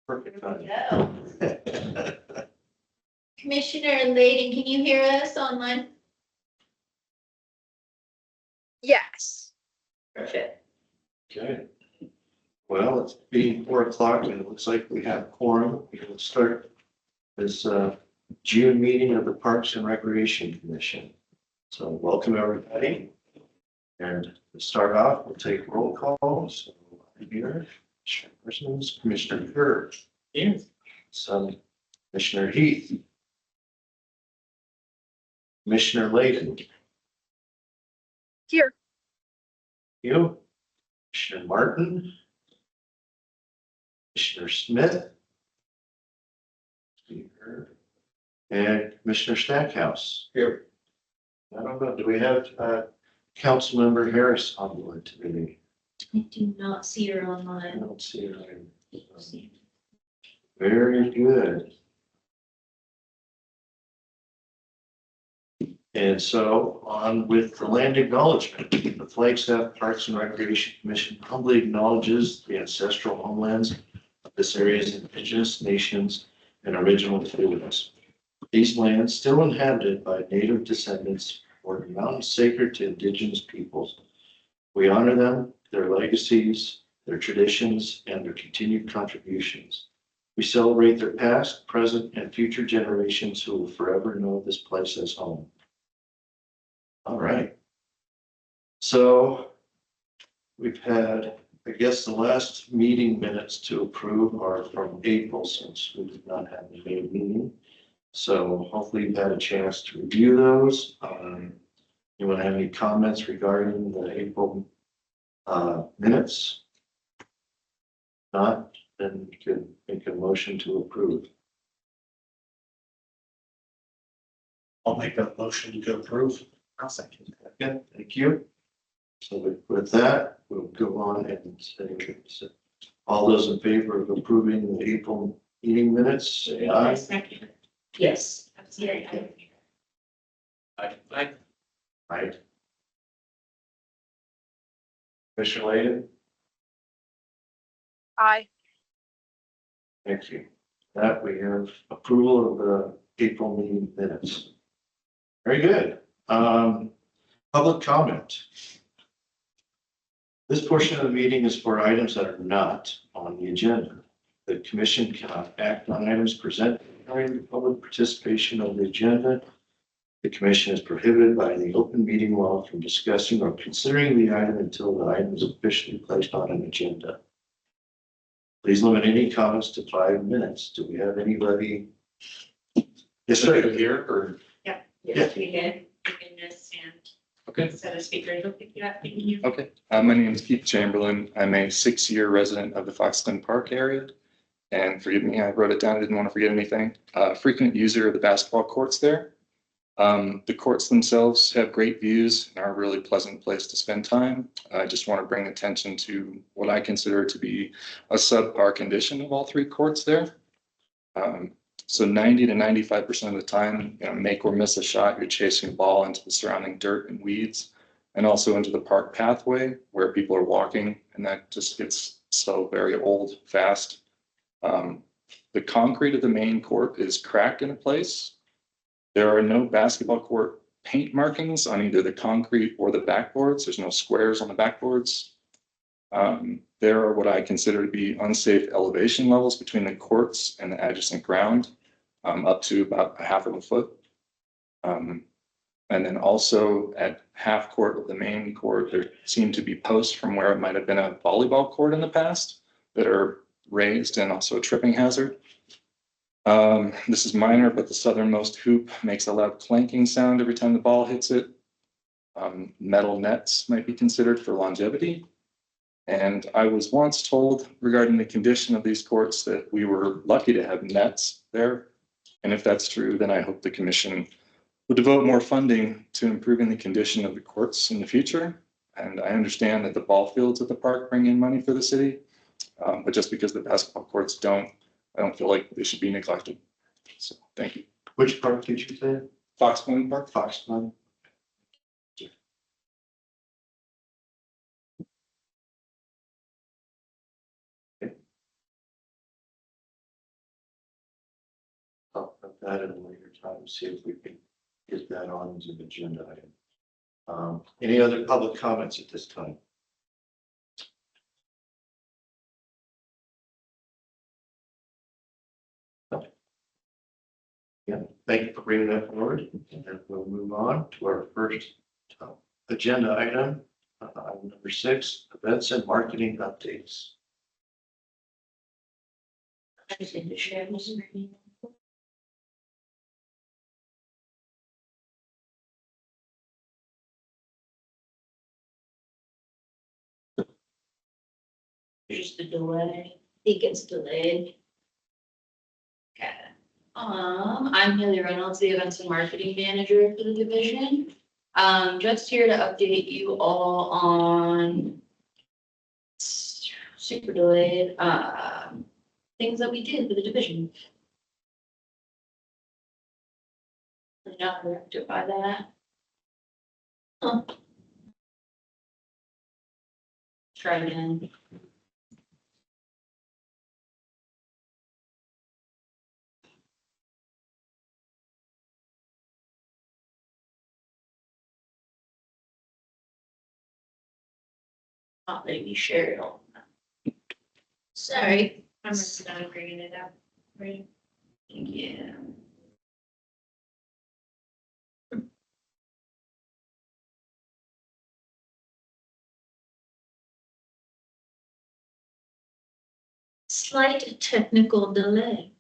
Perfect timing. No. Commissioner Layden, can you hear us online? Yes. Perfect. Okay. Well, it's being 4 o'clock and it looks like we have quorum. We can start this June meeting of the Parks and Recreation Commission. So welcome everybody. And to start off, we'll take roll calls. So here, persons, Commissioner Kerr. Here. Some Commissioner Heath. Commissioner Layden. Here. You. Commissioner Martin. Commissioner Smith. Here. And Commissioner Stackhouse. Here. I don't know, do we have Councilmember Harris on board today? I do not see her I online. don't see her. Very good. And so on with the land acknowledgement, the Flagstaff Parks and Recreation Commission humbly acknowledges the ancestral homelands of this area's indigenous nations and original peoples. These lands, still inhabited by native descendants, were mountains sacred to indigenous peoples. We honor them, their legacies, their traditions, and their continued contributions. We celebrate their past, present, and future generations who will forever know this place as home. All right. So we've had, I guess, the last meeting minutes to approve are from April, since we did not have a May meeting. So hopefully you've had a chance to review those. Anyone have any comments regarding the April minutes? Not, then you could make a motion to approve. I'll make that motion to approve. I'll second that. Yeah, thank you. So with that, we'll go on and say, all those in favor of approving the April meeting minutes, say aye. Second. Yes. I'm sorry. Right. Commissioner Layden, Aye. thank you. That we have approval of the April meeting minutes. Very good. Public comment. This portion of the meeting is for items that are not on the agenda. The commission cannot act on items presented during the public participation of the agenda. The commission is prohibited by the open meeting law from discussing or considering the item until the item is officially placed on an agenda. Please limit any comments to 5 minutes. Do we have anybody? Yes, sir. Here or? Yes, we did. You can just stand. Okay. Set of speakers will pick you up. Thank you. Okay, my name is Keith Chamberlain. I'm a 6-year resident of the Foxton Park area. And forgive me, I wrote it down. I didn't want to forget anything. Frequent user of the basketball courts there. The courts themselves have great views and are a really pleasant place to spend time. I just want to bring attention to what I consider to be a subpar condition of all 3 courts there. So 90 to 95% of the time, make or miss a shot, you're chasing a ball into the surrounding dirt and weeds, and also into the park pathway where people are walking, and that just gets so very old fast. The concrete of the main court is cracked in place. There are no basketball court paint markings on either the concrete or the backboards. There's no squares on the backboards. There are what I consider to be unsafe elevation levels between the courts and the adjacent ground, up to about 1/2 foot. And then also at half court of the main court, there seem to be posts from where it might have been a volleyball court in the past that are raised and also a tripping hazard. This is minor, but the southernmost hoop makes a loud clanking sound every time the ball hits it. Metal nets might be considered for longevity. And I was once told regarding the condition of these courts that we were lucky to have nets there. And if that's true, then I hope the commission will devote more funding to improving the condition of the courts in the future. And I understand that the ball fields at the park bring in money for the city. But just because the basketball courts don't, I don't feel like they should be neglected. So thank you. Which park did you say? Foxton Park. Foxton. about that at a later time, see if we can get that on as an agenda item. Any other public comments at this time? Yeah, thank you for bringing that forward. And we'll move on to our first agenda item, number 6, events and marketing updates. I just need to share my screen. Just the delay. It gets delayed. Okay. I'm Haley Reynolds, the events and marketing manager for the division. Just here to update you all on super delayed, things that we did for the division. Not rectify that. Huh. Try again. Not letting me share it all. Sorry. I'm just not bringing it up. Right. Yeah. Slight technical delay.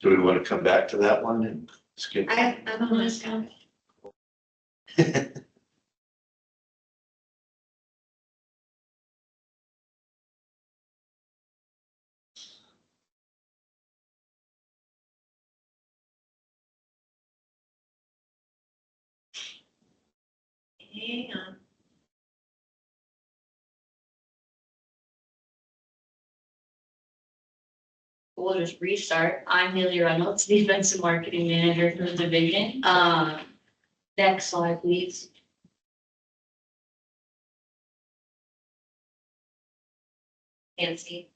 Do we want to come back to that one and skip? I'm gonna stop. Hang on. We'll just restart. I'm Haley Reynolds, the events and marketing manager for the division. Next slide, please. Nancy.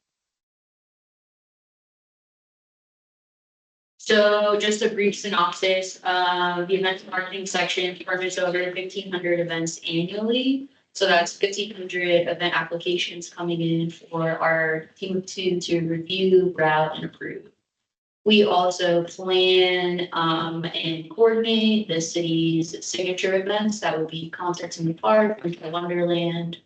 So just a brief synopsis, the events and marketing section permits over 1,500 events annually. So that's 1,500 event applications coming in for our team of 2 to review, route, and approve. We also plan and coordinate the city's signature events. That would be concerts in the park, Winter Wonderland.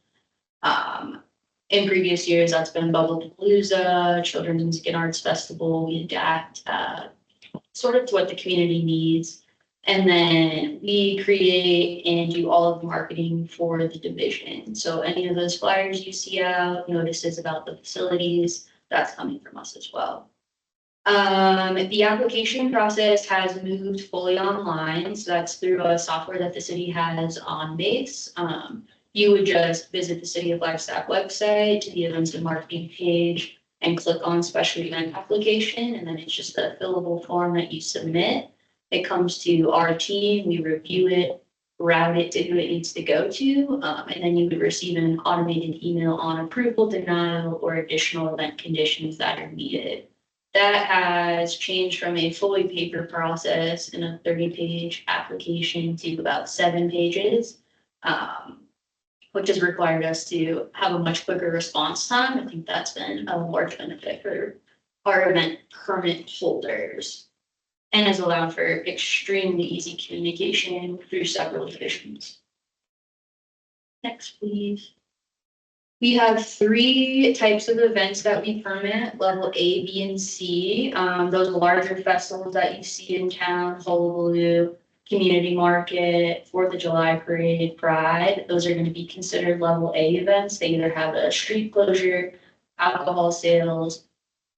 In previous years, that's been Bubblepalooza, Children's Music and Arts Festival. We adapt sort of to what the community needs. And then we create and do all of the marketing for the division. So any of those flyers you see out, notices about the facilities, that's coming from us as well. The application process has moved fully online. So that's through a software that the city has on base. You would just visit the City of Flagstaff website to the events and marketing page and click on special event application. And then it's just a fillable form that you submit. It comes to our team, we review it, route it to who it needs to go to, and then you would receive an automated email on approval, denial, or additional event conditions that are needed. That has changed from a fully paper process in a 30-page application to about 7 pages, which has required us to have a much quicker response time. I think that's been a large benefit for our event permit holders and has allowed for extremely easy communication through several divisions. Next, please. We have 3 types of events that we permit, level A, B, and C. Those larger festivals that you see in town, Hullabaloo, Community Market, 4th of July Parade, Pride, those are going to be considered level A events. They either have a street closure, alcohol sales,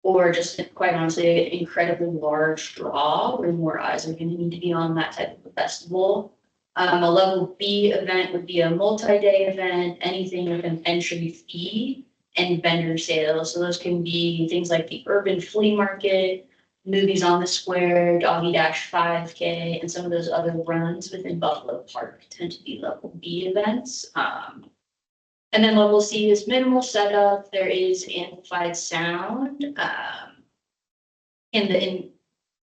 or just quite honestly, an incredibly large draw where more eyes are going to need to be on that type of a festival. A level B event would be a multi-day event, anything with an entry fee and vendor sales. So those can be things like the urban flea market, movies on the square, Doggy Dash 5K, and some of those other runs within Buffalo Park tend to be level B events. And then level C is minimal setup. There is amplified sound. And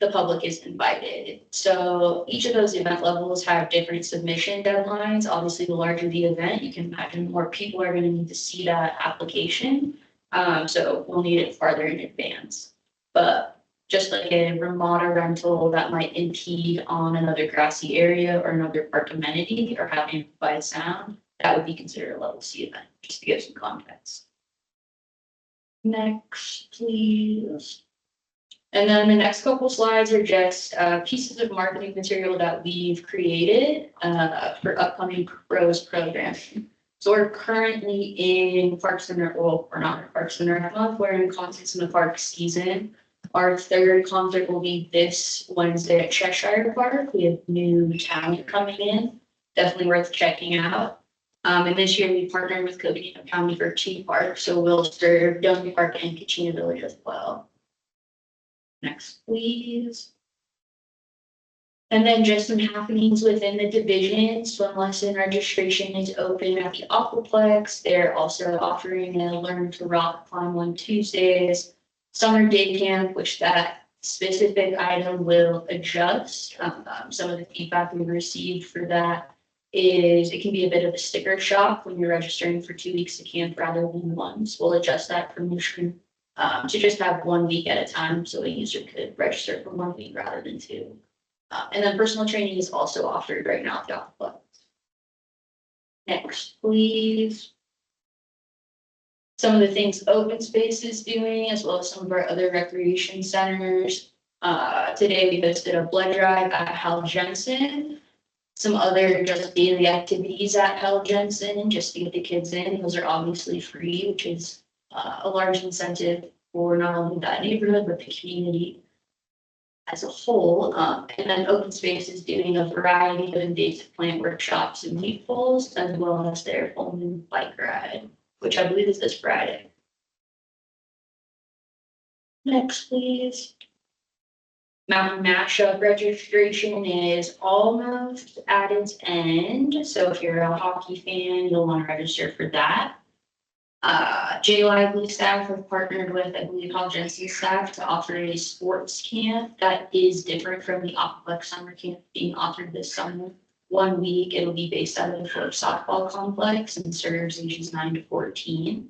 the public is invited. So each of those event levels have different submission deadlines. Obviously, the larger the event, you can imagine more people are going to need to see that application. So we'll need it farther in advance. But just like a remodel rental that might impede on another grassy area or another park amenity or have amplified sound, that would be considered a level C event, just to give some context. Next, please. And then the next couple slides are just pieces of marketing material that we've created for upcoming pros programming. So we're currently in Parks and Rec, well, we're not in Parks and Rec month, we're in Concerts in the Park season. Our third concert will be this Wednesday at Cheshire Park. We have new talent coming in, definitely worth checking out. And this year we partnered with Coconino County for 2 parks, so we'll serve Dunby Park and Kachina Village as well. Next, please. And then just some happenings within the division. Swim lesson registration is open at the Aquaplex. They're also offering a Learn to Rock Climb on Tuesdays. Summer day camp, which that specific item will adjust. Some of the feedback we received for that is it can be a bit of a sticker shock when you're registering for 2 weeks of camp rather than 1. So we'll adjust that permission to just have 1 week at a time, so a user could register for 1 week rather than 2. And then personal training is also offered right now at the Aquaplex. Next, please. Some of the things Open Space is doing, as well as some of our other recreation centers. Today we hosted a blood drive at Hal Jensen. Some other just daily activities at Hal Jensen, just to get the kids in. Those are obviously free, which is a large incentive for not only that neighborhood, but the community as a whole. And then Open Space is doing a variety of invasive plant workshops and meat pulls, as well as their own bike ride, which I believe is this Friday. Next, please. Mountain Mashup registration is almost at its end. So if you're a hockey fan, you'll want to register for that. J Lively staff have partnered with, I believe, Hal Jensen staff to offer a sports camp that is different from the Aquaplex summer camp being offered this summer. 1 week, it'll be based out of the Fort softball complex and serves ages 9 to 14.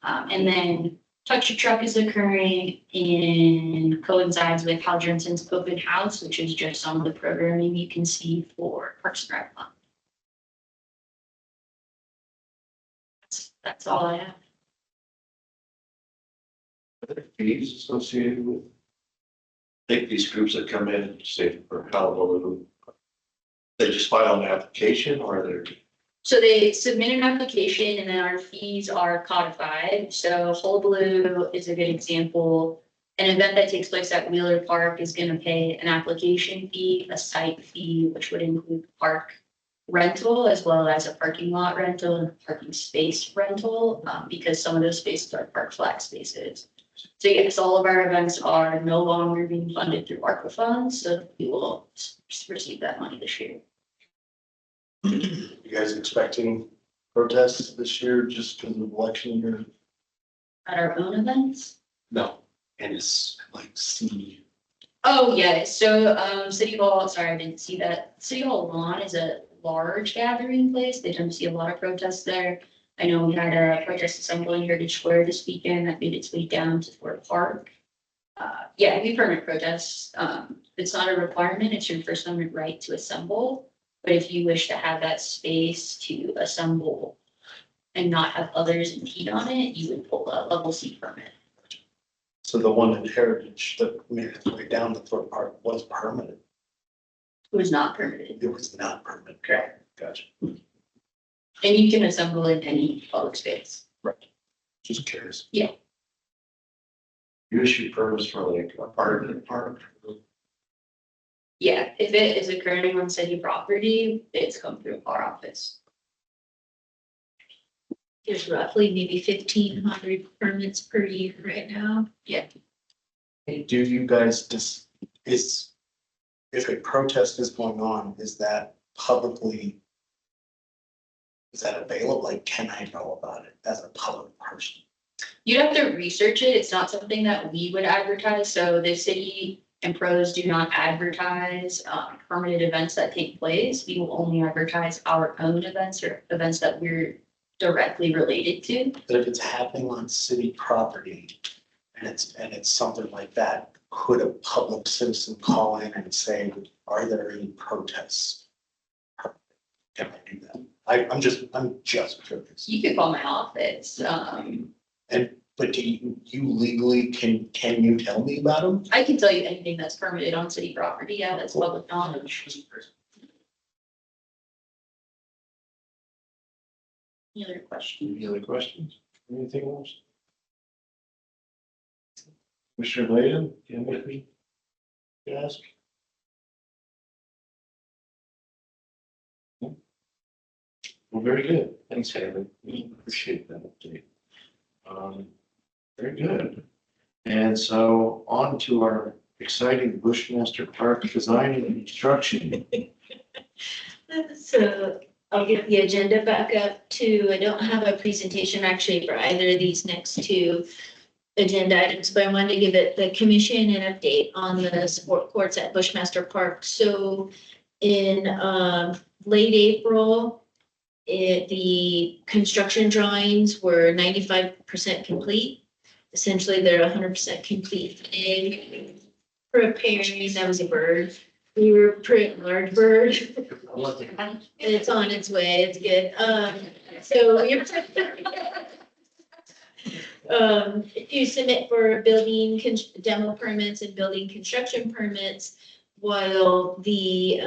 And then Touch a Truck is occurring and coincides with Hal Jensen's open house, which is just some of the programming you can see for Parks and Rec Month. That's all I have. Are there fees associated with? I think these groups that come in, say for Honolulu, they just file an application or they're. So they submit an application and then our fees are codified. So Hullabaloo is a good example. An event that takes place at Wheeler Park is going to pay an application fee, a site fee, which would include park rental as well as a parking lot rental and a parking space rental, because some of those spaces are park flat spaces. So yes, all of our events are no longer being funded through ARPA funds, so we will receive that money this year. You guys expecting protests this year just because of election year? At our own events? No. And it's like C. Oh, yeah, so, City Hall, sorry, I didn't see that. City Hall lawn is a large gathering place. They tend to see a lot of protests there. I know we had a protest assembly in Heritage Square this weekend that made its way down to Fort Park. Yeah, we permit protests. It's not a requirement. It's your First Amendment right to assemble. But if you wish to have that space to assemble and not have others impede on it, you would pull a level C permit. So the one in Heritage that made its way down to Fort Park was permanent. It was not permitted. It was not permanent. Correct. Gotcha. And you can assemble in any public space. Right. Just curious. You issue permits for like a part of the park. Yeah, if it is occurring on city property, it's come through our office. There's roughly maybe 1,500 permits per year right now. Hey, do you guys just, if a protest is going on, is that publicly? Is that available? Like, can I know about it as a public person? You'd have to research it. It's not something that we would advertise. So the city and pros do not advertise permanent events that take place. We will only advertise our own events or events that we're directly related to. But if it's happening on city property and it's something like that, could a public citizen call in and say, are there any protests? Can I do that? I'm just curious. You could call my office. But do you legally, can you tell me about them? I can tell you anything that's permitted on city property. Yeah, that's public knowledge. Any other questions? Any other questions? Anything else? Commissioner Layden, do you have anything to ask? No? Well, very good. Thanks, Haley. We appreciate that update. Very good. And so on to our exciting Bushmaster Park design and construction. So I'll get the agenda back up to, I don't have a presentation actually for either of these next two agenda items, but I wanted to give it the commission an update on the sport courts at Bushmaster Park. So in late April, the construction drawings were 95% complete. Essentially, they're 100% complete. And preparing, that was a bird. We were pretty large bird. It's on its way. It's good. So you're you submit for building demo permits and building construction permits, while the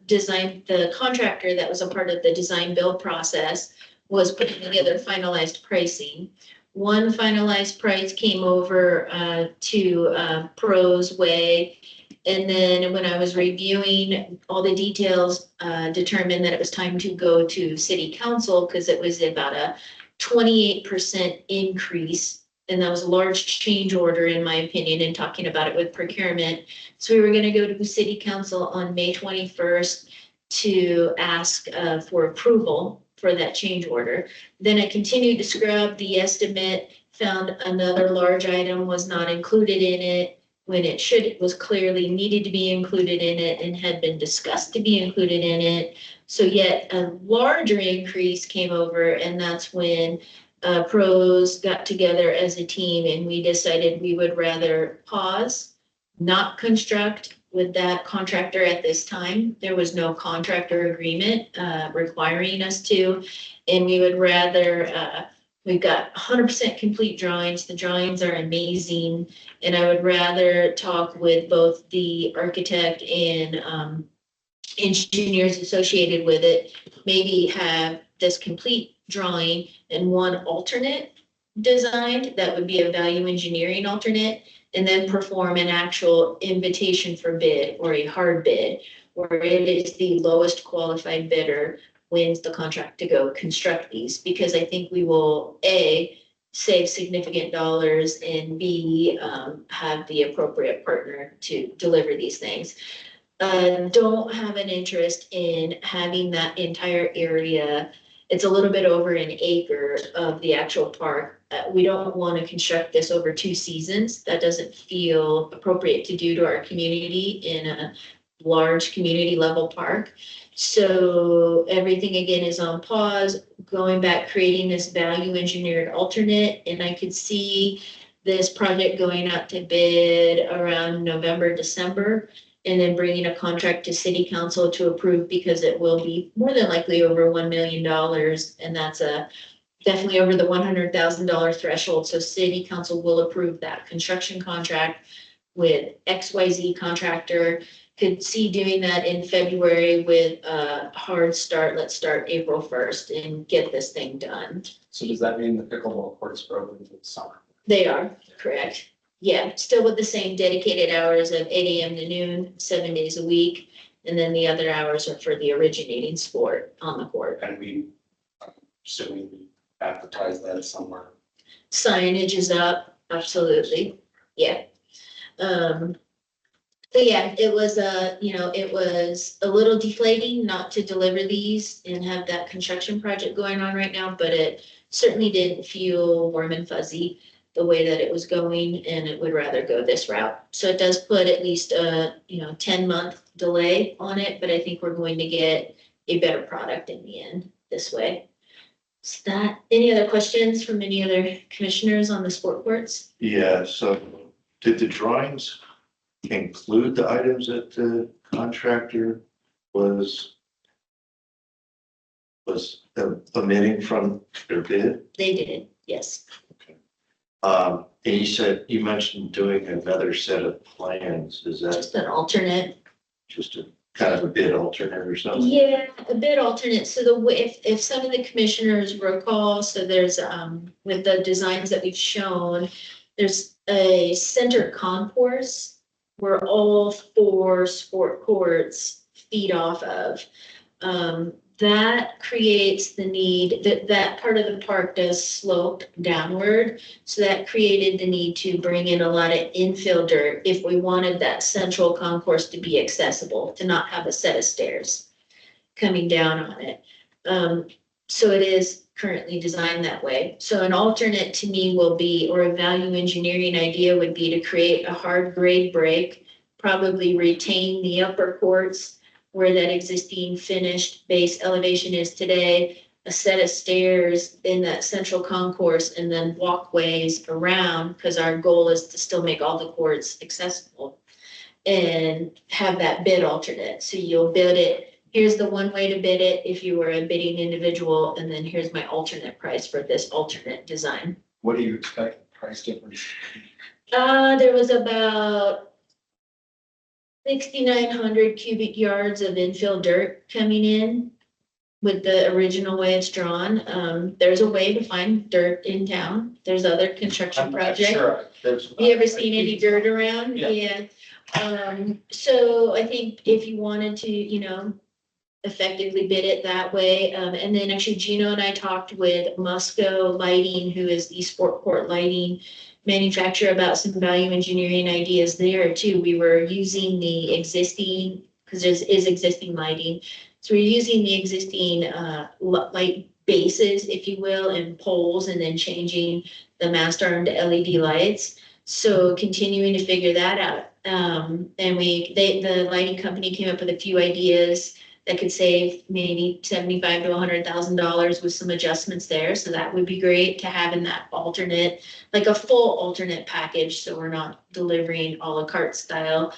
the contractor that was a part of the design build process was putting together finalized pricing. One finalized price came over to Pros Way. And then when I was reviewing all the details, determined that it was time to go to city council because it was about a 28% increase. And that was a large change order, in my opinion, in talking about it with procurement. So we were going to go to city council on May 21st to ask for approval for that change order. Then I continued to scrub the estimate, found another large item was not included in it when it was clearly needed to be included in it and had been discussed to be included in it. So yet a larger increase came over, and that's when pros got together as a team and we decided we would rather pause, not construct with that contractor at this time. There was no contractor agreement requiring us to, and we would rather, we've got 100% complete drawings. The drawings are amazing, and I would rather talk with both the architect and engineers associated with it, maybe have this complete drawing and one alternate designed that would be a value engineering alternate, and then perform an actual invitation for bid or a hard bid, where it is the lowest qualified bidder wins the contract to go construct these, because I think we will A, save significant dollars, and B, have the appropriate partner to deliver these things. Don't have an interest in having that entire area. It's a little bit over an acre of the actual park. We don't want to construct this over 2 seasons. That doesn't feel appropriate to do to our community in a large community level park. So everything again is on pause, going back, creating this value engineered alternate. And I could see this project going out to bid around November, December, and then bringing a contract to city council to approve, because it will be more than likely over $1 million. And that's definitely over the $100,000 threshold. So city council will approve that construction contract with XYZ contractor. Could see doing that in February with a hard start. Let's start April 1st and get this thing done. So does that mean the pickleball court is broken for the summer? They are, correct. Yeah, still with the same dedicated hours of 8 a.m. to noon, 7 days a week. And then the other hours are for the originating sport on the court. And we, assuming we advertise that somewhere. Signage is up, absolutely, yeah. So yeah, it was it was a little deflating not to deliver these and have that construction project going on right now, but it certainly didn't feel warm and fuzzy the way that it was going, and it would rather go this route. So it does put at least a, 10-month delay on it, but I think we're going to get a better product in the end this way. Is that, any other questions from any other commissioners on the sport courts? Yeah, so did the drawings include the items that the contractor was omitting from their bid? They did, yes. And you mentioned doing another set of plans. Is that Just an alternate. just a kind of a bid alternate or something? Yeah, a bit alternate. So the way, if some of the commissioners recall, so there's, with the designs that we've shown, there's a center concourse where all 4 sport courts feed off of. That creates the need, that part of the park does slope downward. So that created the need to bring in a lot of infill dirt if we wanted that central concourse to be accessible, to not have a set of stairs coming down on it. So it is currently designed that way. So an alternate to me will be, or a value engineering idea would be to create a hard grade break, probably retain the upper courts where that existing finished base elevation is today, a set of stairs in that central concourse, and then walkways around, because our goal is to still make all the courts accessible and have that bid alternate. So you'll bid it. Here's the one way to bid it if you were a bidding individual, and then here's my alternate price for this alternate design. What do you expect the price difference? There was about 6,900 cubic yards of infill dirt coming in with the original way it's drawn. There's a way to find dirt in town. There's other construction projects. Sure, there's. You ever seen any dirt around? Yeah. So I think if you wanted to, effectively bid it that way. And then actually Gino and I talked with Musco Lighting, who is the sport court lighting manufacturer, about some value engineering ideas there too. We were using the existing, because there is existing lighting. So we're using the existing light bases, if you will, and poles, and then changing the mast arm to LED lights. So continuing to figure that out. And the lighting company came up with a few ideas that could save maybe $75,000 to $100,000 with some adjustments there. So that would be great to have in that alternate, like a full alternate package. So we're not delivering a la carte style.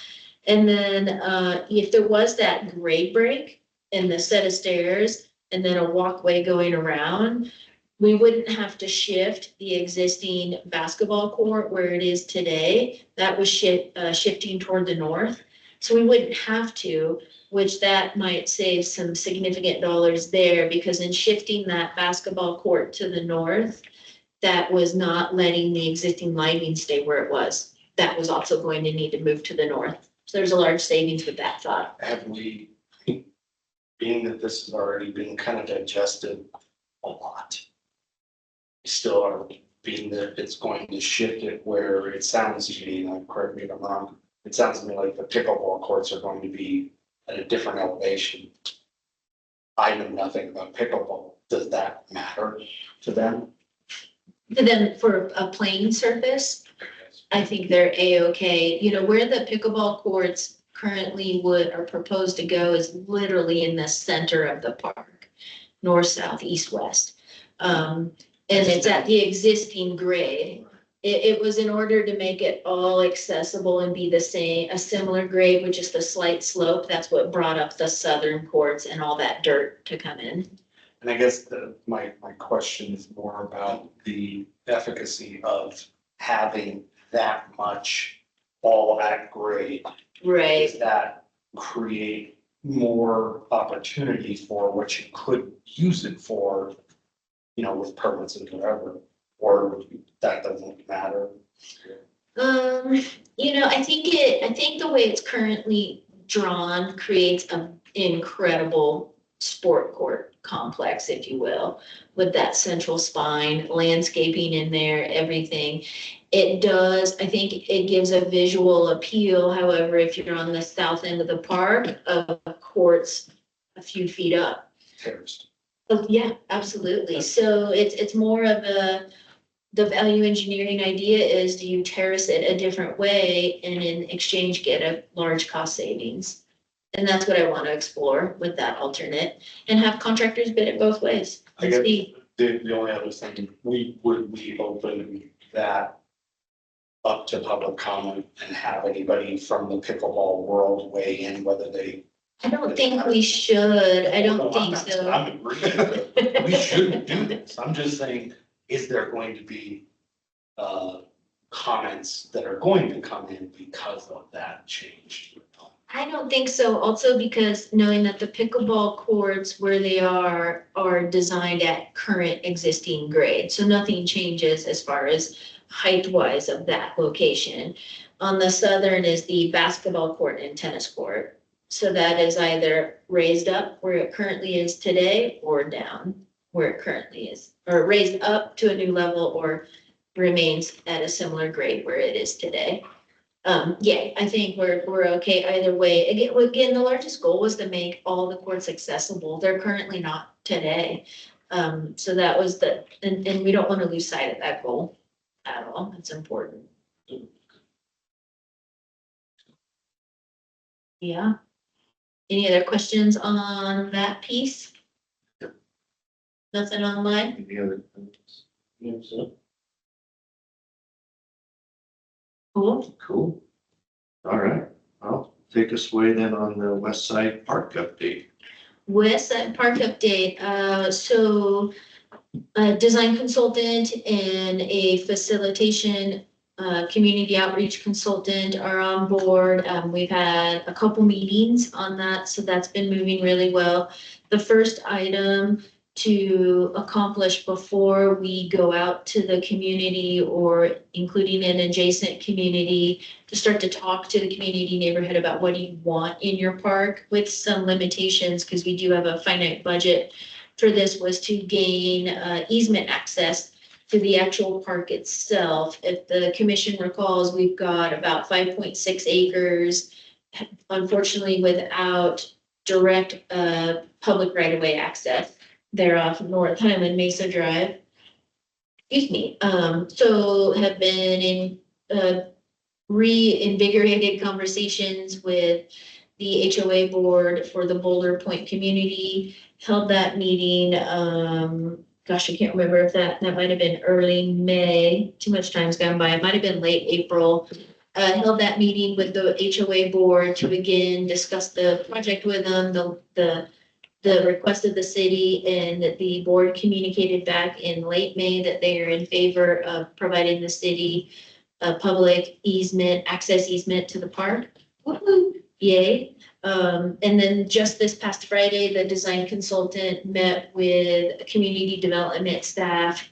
And then if there was that grade break and the set of stairs and then a walkway going around, we wouldn't have to shift the existing basketball court where it is today. That was shifting toward the north. So we wouldn't have to, which that might save some significant dollars there, because in shifting that basketball court to the north, that was not letting the existing lighting stay where it was. That was also going to need to move to the north. So there's a large savings with that thought. Have we, being that this has already been kind of digested a lot, we still are being that it's going to shift it where it sounds to me, like, correct me if I'm wrong, it sounds to me like the pickleball courts are going to be at a different elevation. I know nothing about pickleball. Does that matter to them? And then for a playing surface, I think they're A-okay. Where the pickleball courts currently are proposed to go is literally in the center of the park, north, south, east, west. And it's at the existing grade. It was in order to make it all accessible and be the same, a similar grade with just a slight slope. That's what brought up the southern courts and all that dirt to come in. And I guess my question is more about the efficacy of having that much all at grade. Right. Does that create more opportunity for what you could use it for, with permits and whatever, or that doesn't matter? I think the way it's currently drawn creates an incredible sport court complex, if you will, with that central spine, landscaping in there, everything. It does, I think it gives a visual appeal. However, if you're on the south end of the park, courts a few feet up. Terraced. Oh, yeah, absolutely. So it's more of the value engineering idea is, do you terrace it a different way and in exchange get a large cost savings? And that's what I want to explore with that alternate and have contractors bid it both ways. I And guess see. the only other thing, would we open that up to public comment and have anybody from the pickleball world weigh in whether they. I don't think we should. I No, don't think not- so. I'm agreeing. We shouldn't do this. I'm just saying, is there going to be comments that are going to come in because of that change? I don't think so. Also because knowing that the pickleball courts where they are designed at current existing grade. So nothing changes as far as height wise of that location. On the southern is the basketball court and tennis court. So that is either raised up where it currently is today or down where it currently is, or raised up to a new level or remains at a similar grade where it is today. Yeah, I think we're okay either way. Again, the largest goal was to make all the courts accessible. They're currently not today. So that was and we don't want to lose sight of that goal at all. It's important. Yeah. Any other questions on that piece? Nothing online? Any other comments? Yeah, so, Cool. cool. All right, well, take us away then on the West Side Park update. West Side Park update, so a design consultant and a facilitation, community outreach consultant are on board. We've had a couple meetings on that, so that's been moving really well. The first item to accomplish before we go out to the community or including an adjacent community to start to talk to the community neighborhood about what do you want in your park with some limitations, because we do have a finite budget for this, was to gain easement access to the actual park itself. If the commission recalls, we've got about 5.6 acres, unfortunately without direct public right-of-way access. They're off North Highland Mesa Drive. Excuse me. So have been in reinvigorated conversations with the HOA board for the Boulder Point community. Held that meeting, gosh, I can't remember if that might have been early May. Too much time's gone by. It might have been late April. Held that meeting with the HOA board to again discuss the project with them, the request of the city, and that the board communicated back in late May that they are in favor of providing the city a public easement, access easement to the park. Woo-hoo, yay. And then just this past Friday, the design consultant met with community development staff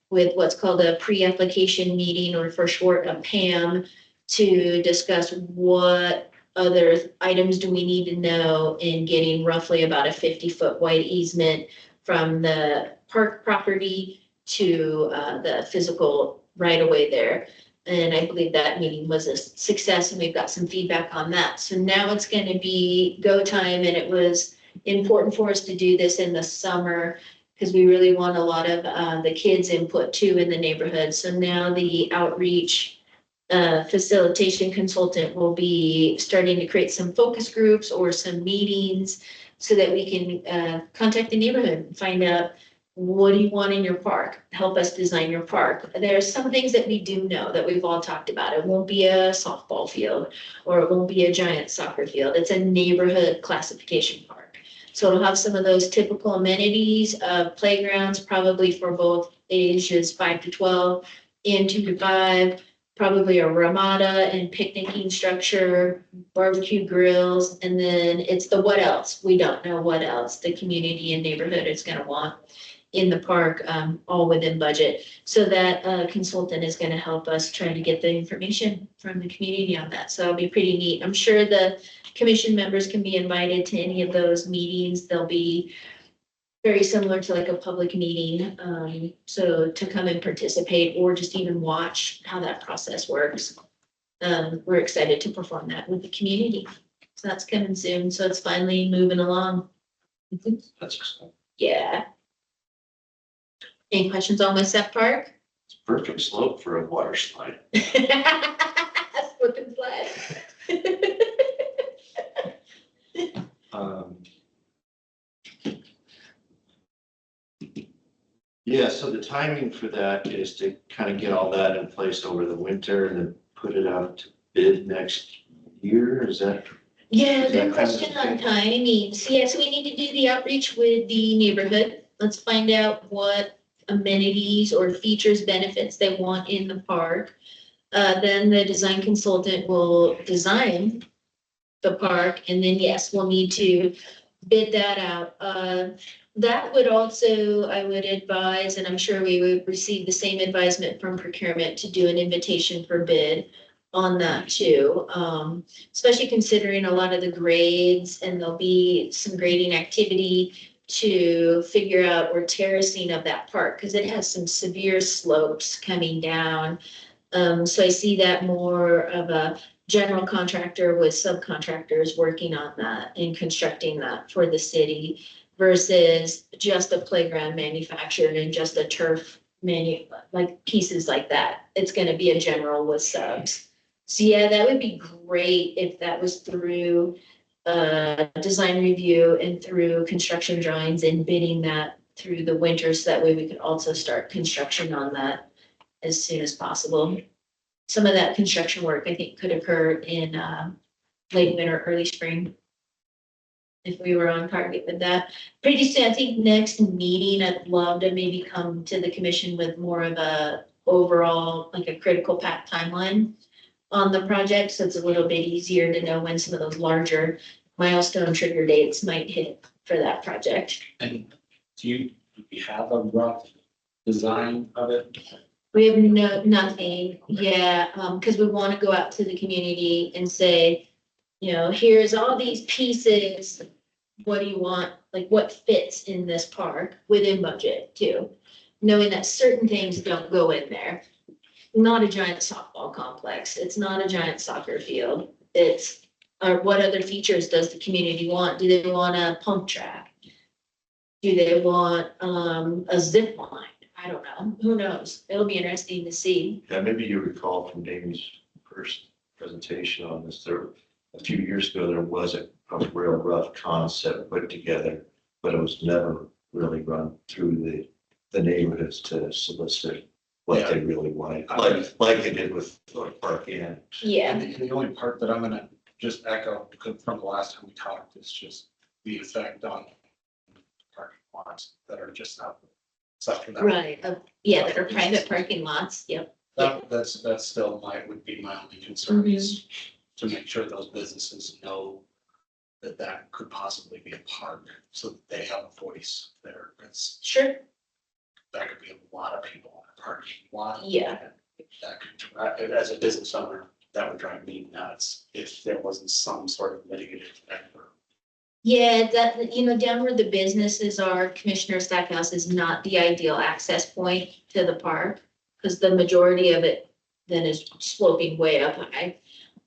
with what's called a pre-application meeting, or for short, a PAM, to discuss what other items do we need to know in getting roughly about a 50-foot wide easement from the park property to the physical right of way there. And I believe that meeting was a success, and we've got some feedback on that. So now it's going to be go time, and it was important for us to do this in the summer because we really want a lot of the kids' input too in the neighborhood. So now the outreach facilitation consultant will be starting to create some focus groups or some meetings so that we can contact the neighborhood and find out, what do you want in your park? Help us design your park. There are some things that we do know that we've all talked about. It won't be a softball field, or it won't be a giant soccer field. It's a neighborhood classification park. So it'll have some of those typical amenities of playgrounds, probably for both ages 5 to 12 and 2 to 5, probably a ramada and picnicking structure, barbecue grills, and then it's the what else. We don't know what else the community and neighborhood is going to want. in the park, all within budget. So that consultant is gonna help us try to get the information from the community on that. So it'll be pretty neat. I'm sure the commission members can be invited to any of those meetings. They'll be very similar to like a public meeting, so to come and participate or just even watch how that process works. We're excited to perform that with the community. So that's coming soon. So it's finally moving along. That's exciting. Yeah. Any questions on West Park? It's perfect slope for a water slide. Slip and slide. Yeah, so the timing for that is to kind of get all that in place over the winter and then put it out to bid next year, is that? Yeah, Is that good kind of question the on thing? timing. So yeah, so we need to do the outreach with the neighborhood. Let's find out what amenities or features, benefits they want in the park. Then the design consultant will design the park, and then yes, we'll need to bid that out. That would also, I would advise, and I'm sure we would receive the same advisement from procurement to do an invitation for bid on that too. Especially considering a lot of the grades, and there'll be some grading activity to figure out or terracing of that park, because it has some severe slopes coming down. So I see that more of a general contractor with subcontractors working on that and constructing that for the city versus just a playground manufacturer and just a turf like pieces like that. It's gonna be a general with subs. So yeah, that would be great if that was through design review and through construction drawings and bidding that through the winter, so that way we could also start construction on that as soon as possible. Some of that construction work, I think, could occur in late winter, early spring. If we were on target with that. Pretty soon, I think next meeting, I'd love to maybe come to the commission with more of a overall, like a critical path timeline on the project, so it's a little bit easier to know when some of those larger milestone trigger dates might hit for that project. And do you have a rough design of it? We have nothing, yeah, because we want to go out to the community and say, you know, here's all these pieces. What do you want? Like, what fits in this park within budget too? Knowing that certain things don't go in there. Not a giant softball complex. It's not a giant soccer field. It's, or what other features does the community want? Do they want a pump track? Do they want a zip line? I don't know. Who knows? It'll be interesting to see. Yeah, maybe you recall from Damie's first presentation on this, there, a few years ago, there was a real rough concept put together, but it was never really run through the neighborhoods to solicit what they really wanted, like they did with Park Inn. Yeah. And the only part that I'm gonna just echo from the last time we talked is just the effect on parking lots that are just out. Stuff from that. Right. Yeah, that are private parking lots. Yep. That's still would be my only concern is to make sure those businesses know that that could possibly be a park, so that they have a voice there. It's, Sure. that could be a lot of people in a parking lot. Yeah. That could, as a business owner, that would drive me nuts if there wasn't some sort of mitigating factor. Yeah, that, you know, down where the businesses are, Commissioner Stackhouse is not the ideal access point to the park, because the majority of it then is sloping way up high.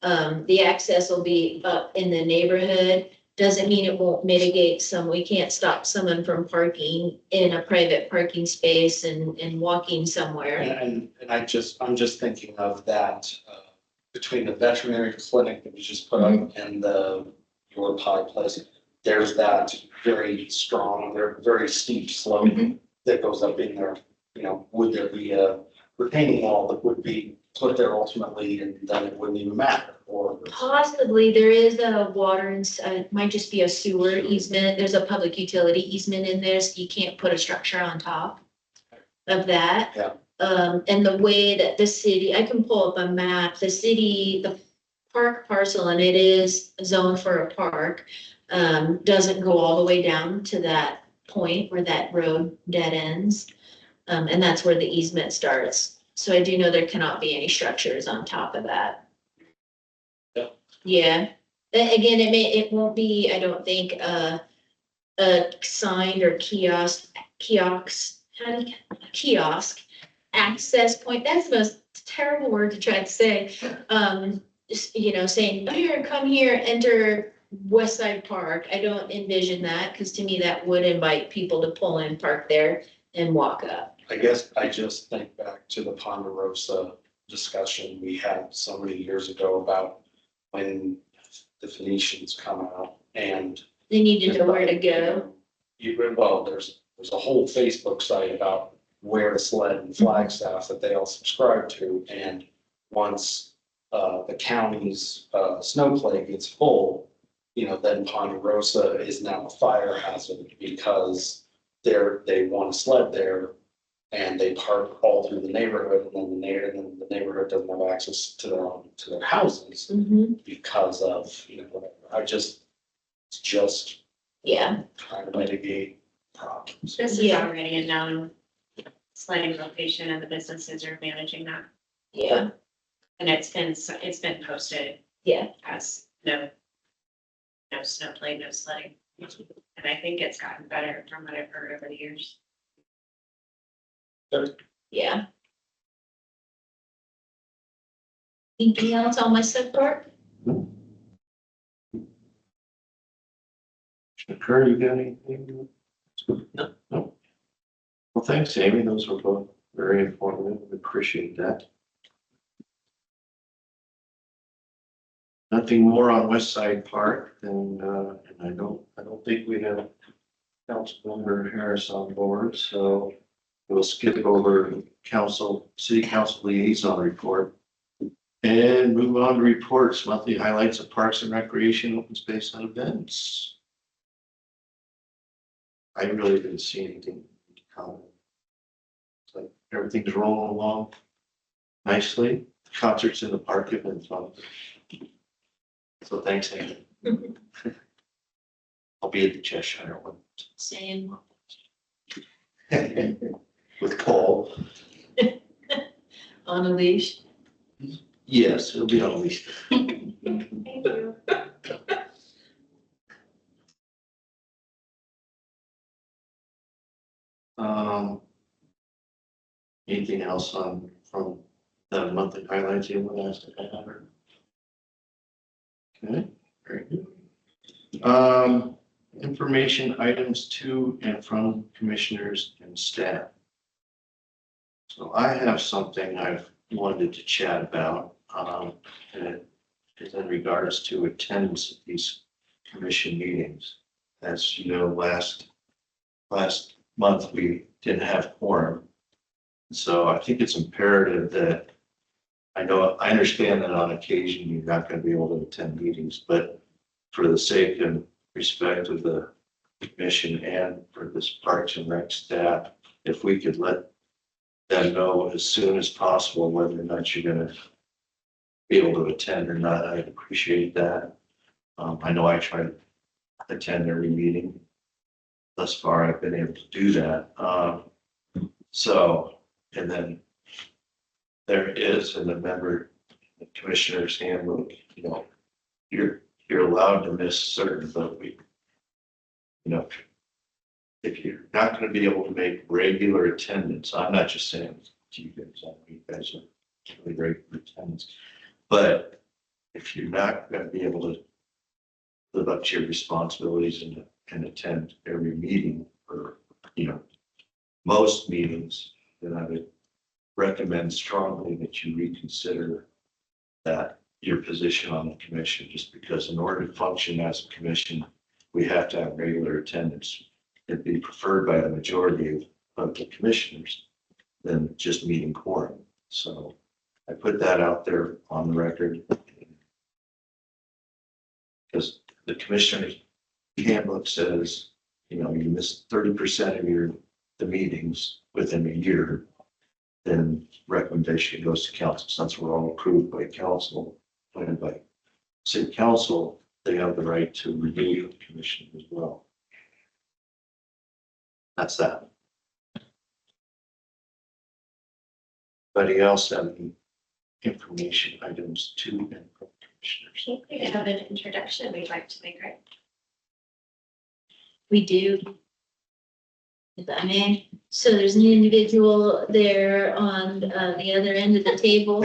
The access will be up in the neighborhood. Doesn't mean it won't mitigate some, we can't stop someone from parking in a private parking space and walking somewhere. And I'm just thinking of that, between the veterinary clinic that was just put up and your pie place. There's that very strong, very steep slope that goes up in there. You know, would there be a retaining wall that would be put there ultimately, and then it wouldn't even matter? Or Possibly, there is a water and, it might just be a sewer easement. There's a public utility easement in there, so you can't put a structure on top of that. Yeah. And the way that the city, I can pull up a map, the park parcel, and it is zoned for a park, doesn't go all the way down to that point where that road dead ends. And that's where the easement starts. So I do know there cannot be any structures on top of that. Yeah. Yeah, again, it won't be, I don't think, a signed or kiosk access point. That's the most terrible word to try to say. Saying, here, come here, enter West Side Park. I don't envision that, because to me, that would invite people to pull in, park there and walk up. I guess I just think back to the Ponderosa discussion we had so many years ago about when the Phoenicians come out and. They need to know where to go. There's a whole Facebook site about where to sled in Flagstaff that they all subscribe to, and once the county's snowplay gets full, then Ponderosa is now a fire hazard because they want to sled there and they park all through the neighborhood, and then the neighborhood doesn't have access to their houses because of, it's just Yeah, trying to mitigate problems. This is Yeah. already a known sledding location and the businesses are managing that. yeah, And it's been posted yeah. as no snowplay, no sledding. And I think it's gotten better from what I've heard over the years. Yeah. Anything else on my subpart? Kurt, you got anything? No. No. Well, thanks, Amy. Those were both very informative. We appreciate that. Nothing more on West Side Park than, and I don't think we have Councilmember Harris on board, so we'll skip over city council liaison report. And move on to reports, monthly highlights of parks and recreation, open space and events. I really didn't see anything to comment. It's like everything's rolling along nicely. Concerts in the park have been fun. So thanks, Amy. I'll be at the Cheshire one. Same. With Paul. On a leash. Yes, it'll be on leash. Thank you. Anything else from the monthly highlights you want to ask? Okay, very good. Information items to and from commissioners and staff. So I have something I've wanted to chat about, and it is in regards to attendance at these commission meetings. As you know, last month we didn't have quorum. So I think it's imperative that, I understand that on occasion you're not going to be able to attend meetings, but for the sake and respect of the commission and for this Parks and Rec staff, if we could let them know as soon as possible whether or not you're going to be able to attend or not, I'd appreciate that. I know I try to attend every meeting. Thus far, I've been able to do that. And then there is in the commissioner's handbook, you're allowed to miss certain, but if you're not going to be able to make regular attendance, I'm not just saying to you guys, I know you guys are really great for attendance, but if you're not going to be able to live up to your responsibilities and attend every meeting or, most meetings, then I would recommend strongly that you reconsider your position on the commission, just because in order to function as a commission, we have to have regular attendance. It'd be preferred by the majority of the commissioners than just meeting quorum. So I put that out there on the record because the commissioner's handbook says, you miss 30% of the meetings within a year, then recommendation goes to council. Since we're all approved by council, and by city council, they have the right to review the commission as well. That's that. Anybody else have any information items to and from I commissioners? think we have an introduction we'd like to make, right? We do. If I may, so there's an individual there on the other end of the table.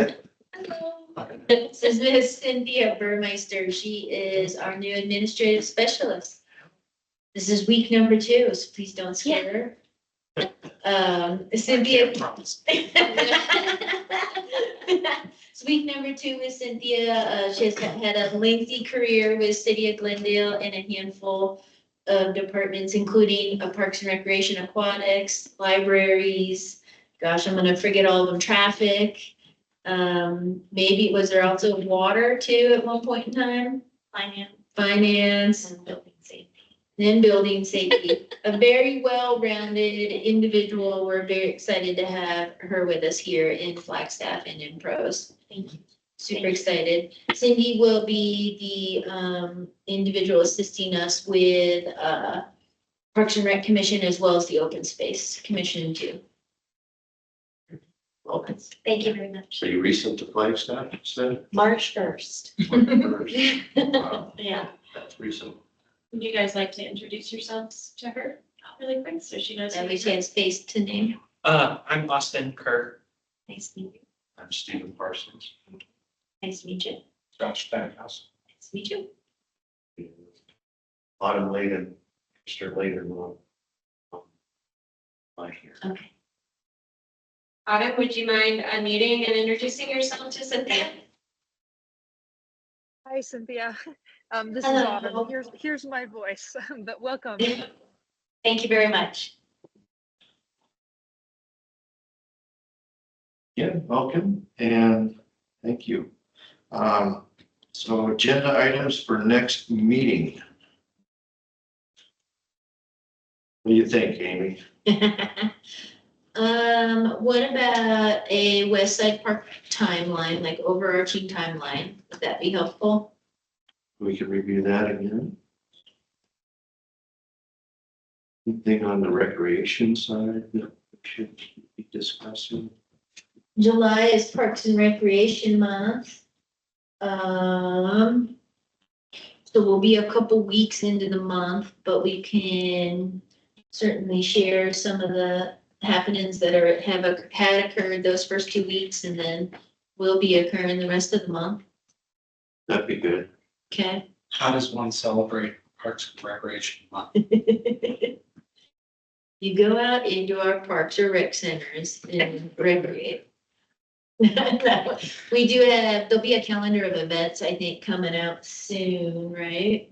This is Miss Cynthia Burmeister. She is our new administrative specialist. This is week number 2, so please don't scare her. Cynthia. It's week number 2 with Cynthia. She has had a lengthy career with City of Glendale and a handful of departments, including Parks and Recreation, Aquatics, libraries. Gosh, I'm gonna forget all of them, traffic. Maybe, was there also water too at one point in time? Finance. And building safety. Then building safety, a very well-rounded individual. We're very excited to have her with us here in Flagstaff and in pros. Thank you. Super excited. Cindy will be the individual assisting us with Parks and Rec Commission as well as the Open Space Commission too. Welcome. Thank you very much. So you recent to Flagstaff, you said? March 1st. Wow, Yeah. that's recent. Would you guys like to introduce yourselves to her really quick so she knows? who At least you he are? has face to name. I'm Austin Kerr. Nice to meet you. I'm Stephen Parsons. Nice to meet you. Josh Stackhouse. Nice to meet you. Autumn Layden, Mr. Layden will. Right here. Okay. Autumn, would you mind unmuting and introducing yourself to Cynthia? Hi, Cynthia. This is Hello. Autumn. Here's my voice, but welcome. Thank you very much. Yeah, welcome and thank you. So agenda items for next meeting. What do you think, Amy? What about a West Side Park timeline, like overarching timeline? Would that be helpful? We can review that again. Anything on the recreation side that we should be discussing? July is Parks and Recreation Month. So we'll be a couple weeks into the month, but we can certainly share some of the happenings that had occurred those first 2 weeks and then will be occurring the rest of the month. That'd be good. Okay. How does one celebrate Parks and Recreation Month? You go out into our parks or rec centers and recreate. We do have, there'll be a calendar of events, I think, coming out soon, right?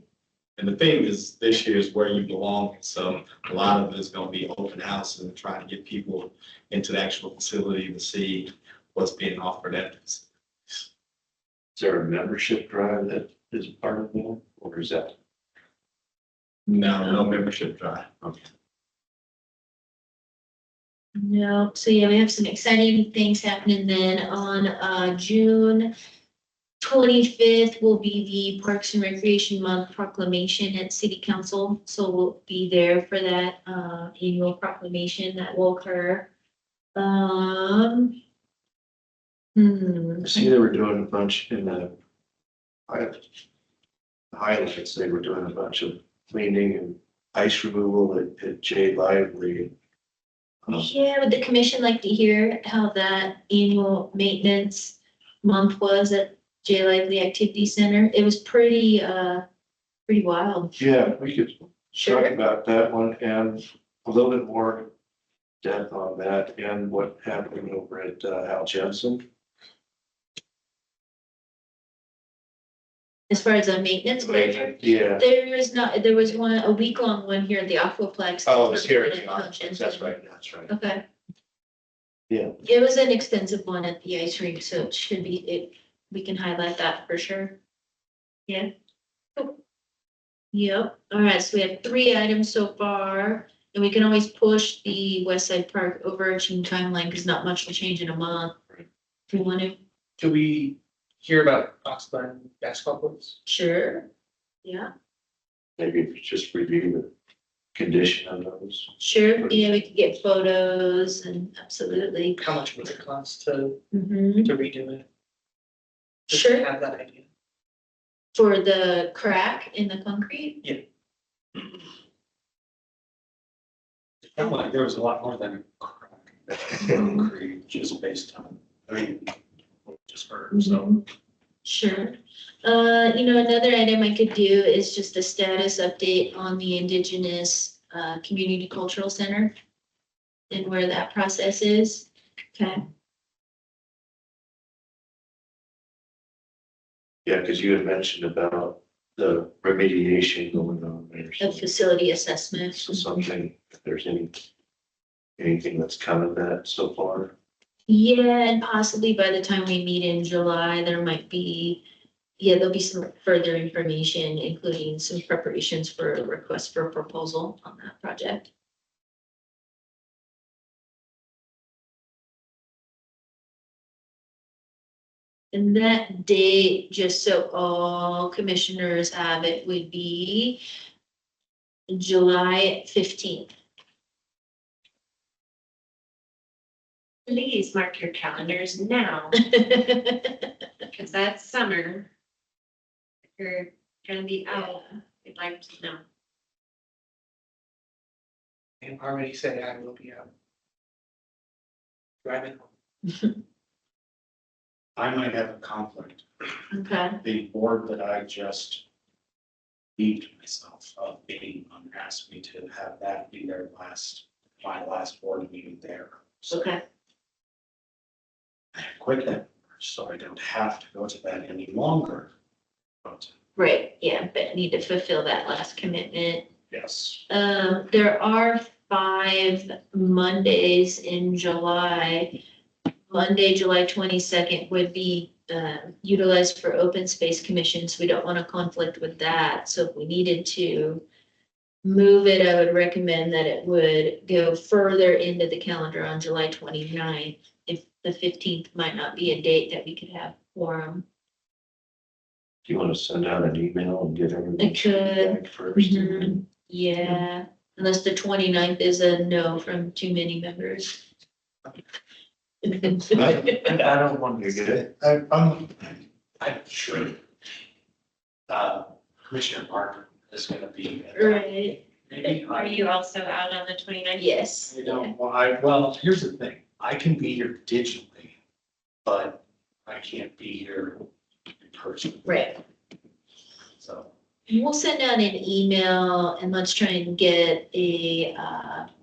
And the theme is this year is where you belong. So a lot of it is going to be open house and trying to get people into the actual facility to see what's being offered at this. Is there a membership drive that is part of that, or is that? No membership drive. Okay. No, so yeah, we have some exciting things happening then on June 25th will be the Parks and Recreation Month proclamation at City Council. So we'll be there for that annual proclamation that will occur. I see they were doing a bunch in the highlights, they were doing a bunch of cleaning and ice removal at J Lively. Yeah, would the commission like to hear how that annual maintenance month was at J Lively Activity Center? It was pretty wild. Yeah, we could talk Sure. about that one and a little bit more depth on that and what happened over at Al Jensen. As far as a maintenance closure, Yeah. there was a week-long one here at the Aquaplex. Oh, it's here. That's right, that's right. Okay. Yeah. It was an extensive one at the ice rink, so it should be, we can highlight that for sure. Yeah. Cool. Yep, all right, so we have 3 items so far, and we can always push the West Side Park overarching timeline, because not much will change in a month. Right. If you want to, Do we hear about Foxburn basketball courts? sure, yeah. Maybe just review condition of those? Sure, yeah, we could get photos and absolutely. How much would it cost to Mhm. redo it? Just to Sure, have that idea. for the crack in the concrete? It felt like there was a lot more than a crack. Concrete, just based on, I mean, what we just heard, so. Mhm. Sure. Another item I could do is just a status update on the Indigenous Community Cultural Center and where that process is. Okay. Yeah, because you had mentioned about the remediation going on there. A facility assessment. So something, if there's anything that's come of that so far. Yeah, and possibly by the time we meet in July, there'll be some further information, including some preparations for a request for a proposal on that project. And that date, just so all commissioners have it, would be July 15th. Please mark your calendars now, because that's summer. If you're gonna be out, we'd like to know. And already say I will be out. Driving home. I might have a conflict. Okay, The board that I just beat myself of being on asked me to have that be my last board meeting there. So okay, I quit that, so I don't have to go to that any longer. But right, yeah, but need to fulfill that last commitment. yes, There are 5 Mondays in July. Monday, July 22nd would be utilized for open space commissions. We don't want to conflict with that. So if we needed to move it, I would recommend that it would go further into the calendar on July 29th. If the 15th might not be a date that we could have quorum. Do you want to send out an email and get everything I could. back first? Mhm. Yeah, unless the 29th is a no from too many members. I don't want to get it. I'm sure. Commissioner Parker is gonna be. Right, Maybe Are you also out on the 29th? yes. well, here's the thing, I can be here digitally, but I can't be here in person, Right. so. We'll send out an email and let's try and get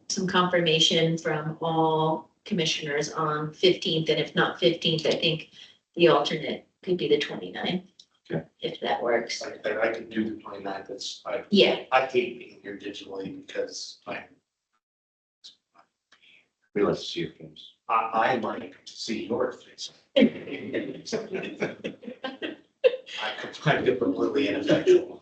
some confirmation from all commissioners on 15th. And if not 15th, I think the alternate could be the 29th. Okay. If that works. I can do the 29th. Yeah, I hate being here digitally because We like to see your face. I like to see your face. I could be completely ineffectual.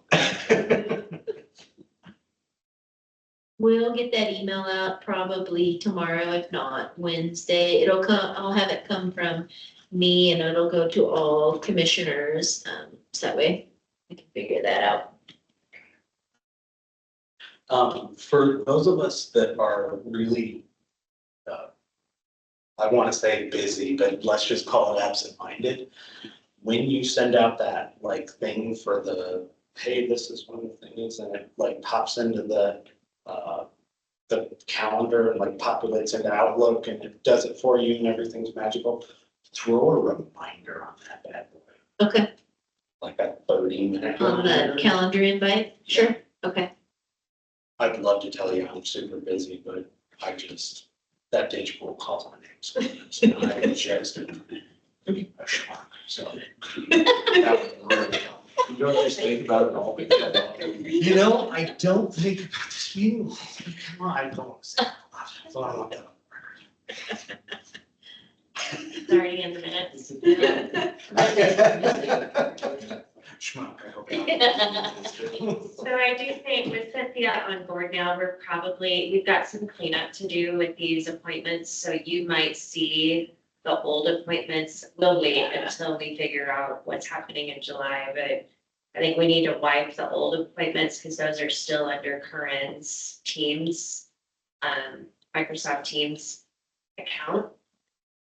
we'll get that email out probably tomorrow, if not Wednesday. I'll have it come from me and it'll go to all commissioners. So that way we can figure that out. For those of us that are really, I want to say busy, but let's just call it absent-minded. When you send out that thing for hey, this is one of the things, and it pops into the calendar and populates into Outlook and it does it for you and everything's magical, throw a reminder on that bad boy. Okay, Like a 30-minute. on the calendar invite, sure, okay. I'd love to tell you I'm super busy, but that digital calls my name. So I just a schmuck, so. That would really help. You don't just think about it all. I don't think about this meeting. Come on, I don't say it a lot. So I want that. It's already in the minutes. Schmuck, I hope. So I do think with Cynthia on board now, we've got some cleanup to do with these appointments. So you might see the old appointments. We'll wait until we figure out what's happening in July, but I think we need to wipe the old appointments because those are still under Corinne's Teams, Microsoft Teams account.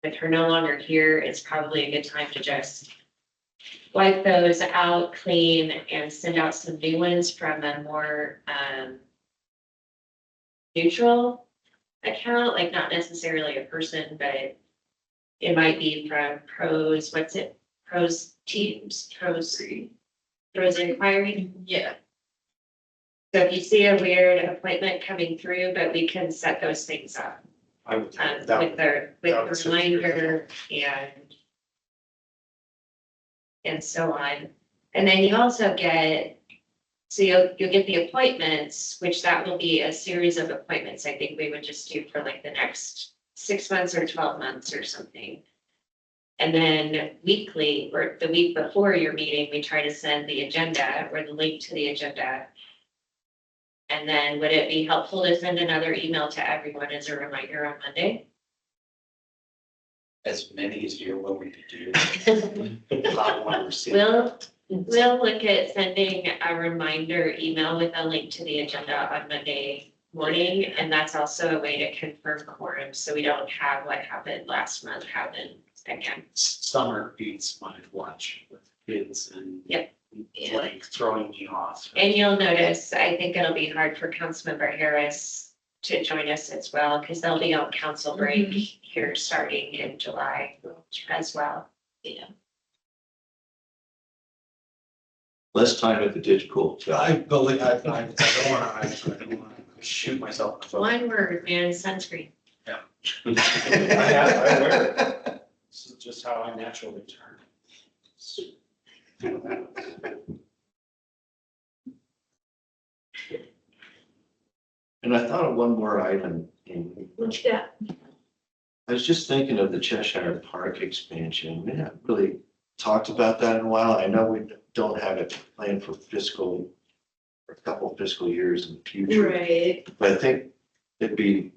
With her no longer here, it's probably a good time to just wipe those out, clean, and send out some new ones from a more neutral account, like not necessarily a person, but it might be from Pros, what's it? Pros Teams, Pros Inquiry. Yeah. So if you see a weird appointment coming through, but we can set those things up. I would, With that the that would sit reminder and so on. And then you also get, so you'll get the appointments, which that will be a series of appointments. I think we would just do for like the next 6 months or 12 months or something. And then weekly, or the week before your meeting, we try to send the agenda or the link to the agenda. And then would it be helpful to send another email to everyone as a reminder on Monday? As many as you're willing to do. Hot one receipt. We'll look at sending a reminder email with a link to the agenda on Monday morning. And that's also a way to confirm quorum, so we don't have what happened last month happen again. Summer beats my lunch with kids and. Yep. Like throwing me off. And you'll notice, I think it'll be hard for Councilmember Harris to join us as well, because they'll be on council break here starting in July as well. Yeah. Less time at the digital. I believe, I don't wanna, I don't wanna shoot myself in the foot. One word, man, sunscreen. I wear it. This is just how I naturally turn. And I thought of one more item. What you got? I was just thinking of the Cheshire Park expansion. We haven't really talked about that in a while. I know we don't have it planned for a couple fiscal years in the future. Right. But I think I'd be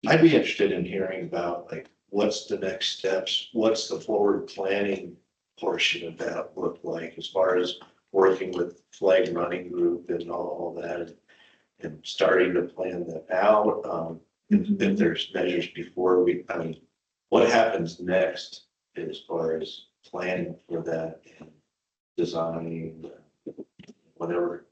interested in hearing about like, what's the next steps? What's the forward planning portion of that look like as far as working with flag running group and all that and starting to plan that out? If there's measures before what happens next as far as planning for that and designing, whatever.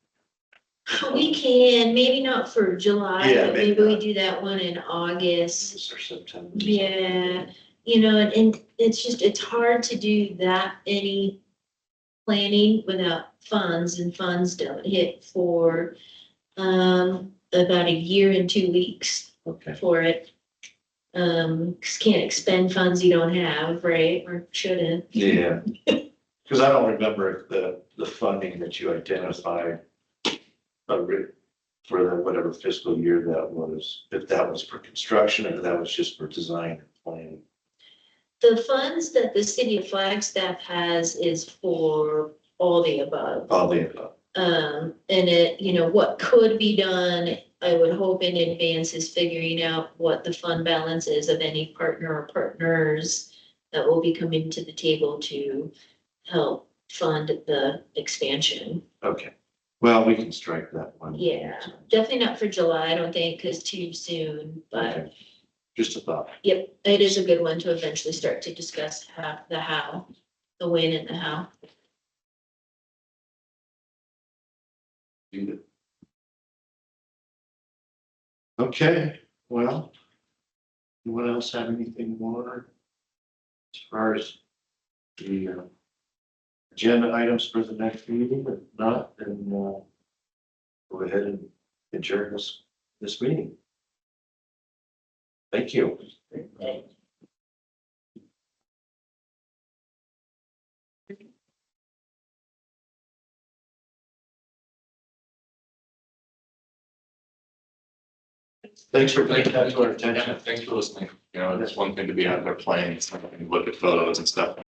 We can, maybe not for July, Yeah, but maybe maybe we not. do that one in August. Or September. Yeah, you know, and it's hard to do that any planning without funds, and funds don't hit for about a year and 2 weeks Okay. for it. 'Cause can't expend funds you don't have, right, or shouldn't. Yeah, because I don't remember the funding that you identified for the whatever fiscal year that was, if that was for construction or if that was just for design and planning. The funds that the city of Flagstaff has is for all the above. Probably about. And it, you know, what could be done, I would hope in advance is figuring out what the fund balance is of any partner or partners that will be coming to the table to help fund the expansion. Okay, well, we can strike that one. Yeah, definitely not for July, I don't think, because too soon, but Okay. Just a thought. yep, it is a good one to eventually start to discuss how, the when and the how. Okay, well, anyone else have anything more as far as the agenda items for the next meeting? If not, then go ahead and adjourn this meeting. Thank you. Thanks for bringing that to our attention. Thanks for listening. You know, it's one thing to be out there playing, it's another thing to look at photos and stuff.